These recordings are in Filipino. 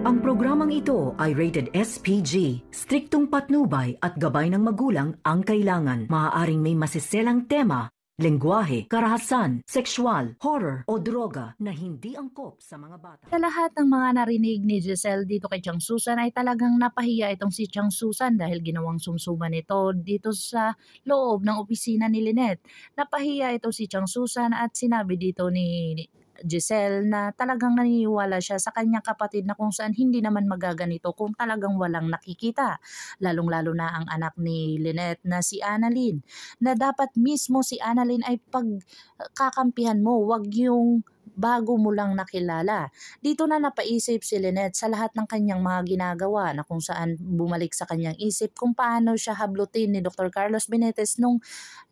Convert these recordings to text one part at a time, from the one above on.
Ang programang ito ay rated SPG. Striktong patnubay at gabay ng magulang ang kailangan. Maaaring may masiselang tema, lengguwahe, karahasan, sexual, horror o droga na hindi angkop sa mga bata. Sa lahat ng mga narinig ni Giselle dito kay Chang Susan ay talagang napahiya itong si Chang Susan dahil ginawang sumsuman ito dito sa loob ng opisina ni Lynette. Napahiya ito si Chang Susan at sinabi dito ni Giselle na talagang naniniwala siya sa kanyang kapatid na kung saan hindi naman magaganito kung talagang walang nakikita. Lalong-lalo na ang anak ni Lynette na si Annalyn, na dapat mismo si Annalyn ay pagkakampihan mo, wag yung bago mo lang nakilala. Dito na napaisip si Lynette sa lahat ng kanyang mga ginagawa na kung saan bumalik sa kanyang isip kung paano siya hablutin ni Dr. Carlos Benitez nung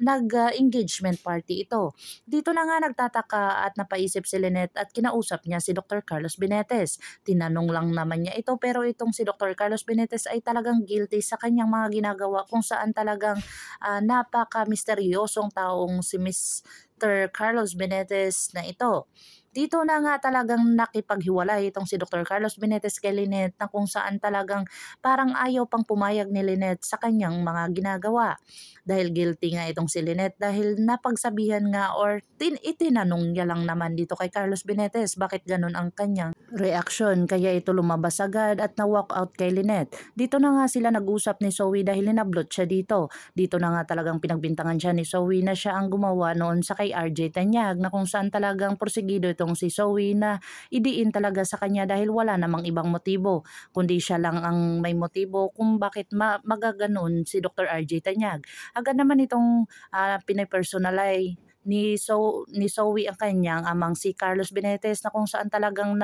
nag-engagement party ito. Dito na nga nagtataka at napaisip si Lynette at kinausap niya si Dr. Carlos Benitez. Tinanong lang naman niya ito pero itong si Dr. Carlos Benitez ay talagang guilty sa kanyang mga ginagawa kung saan talagang napaka-misteryosong taong si Mr. Carlos Benitez na ito. Dito na nga talagang nakipaghiwalay itong si Dr. Carlos Benitez kay Lynette na kung saan talagang parang ayaw pang pumayag ni Lynette sa kanyang mga ginagawa. Dahil guilty nga itong si Lynette dahil napagsabihan nga or itinanong niya lang naman dito kay Carlos Benitez bakit ganun ang kanyang reaksyon. Kaya ito lumabas agad at na-walk out kay Lynette. Dito na nga sila nag-usap ni Zoe dahil linablot siya dito. Dito na nga talagang pinagbintangan siya ni Zoe na siya ang gumawa noon sa kay RJ Tanyag na kung saan talagang porsigido itong si Zoe na idiin talaga sa kanya dahil wala namang ibang motibo kundi siya lang ang may motibo kung bakit magaganon si Dr. RJ Tanyag. Agad naman itong pinipersonalize ni Zoe ang kanyang amang si Carlos Benitez na kung saan talagang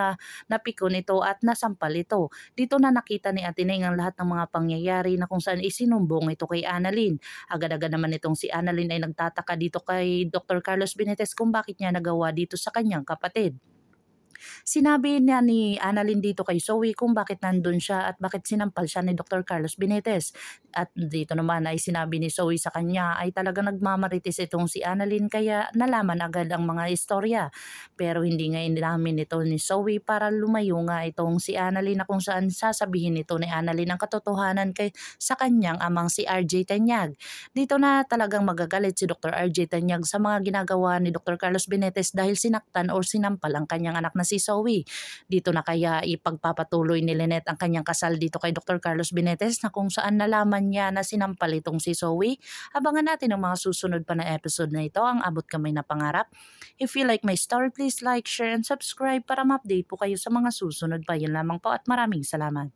napikon ito at nasampal ito. Dito na nakita ni Ateneng ang lahat ng mga pangyayari na kung saan isinumbong ito kay Annalyn. Agad-agad naman itong si Annalyn ay nagtataka dito kay Dr. Carlos Benitez kung bakit niya nagawa dito sa kanyang kapatid. Sinabi niya ni Annalyn dito kay Zoe kung bakit nandun siya at bakit sinampal siya ni Dr. Carlos Benitez. At dito naman ay sinabi ni Zoe sa kanya ay talagang nagmamarites itong si Annalyn kaya nalaman agad ang mga istorya. Pero hindi nga inamin ito ni Zoe para lumayo nga itong si Annalyn na kung saan sasabihin ito ni Annalyn ang katotohanan sa kanyang amang si RJ Tanyag. Dito na talagang magagalit si Dr. RJ Tanyag sa mga ginagawa ni Dr. Carlos Benitez dahil sinaktan o sinampal ang kanyang anak na si Zoe. Dito na kaya ipagpapatuloy ni Lynette ang kanyang kasal dito kay Dr. Carlos Benitez na kung saan nalaman niya na sinampal itong si Zoe. Abangan natin ang mga susunod pa na episode na ito, ang Abot Kamay na Pangarap. If you like my story, please like, share, and subscribe para ma-update po kayo sa mga susunod pa. Yun lamang po at maraming salamat.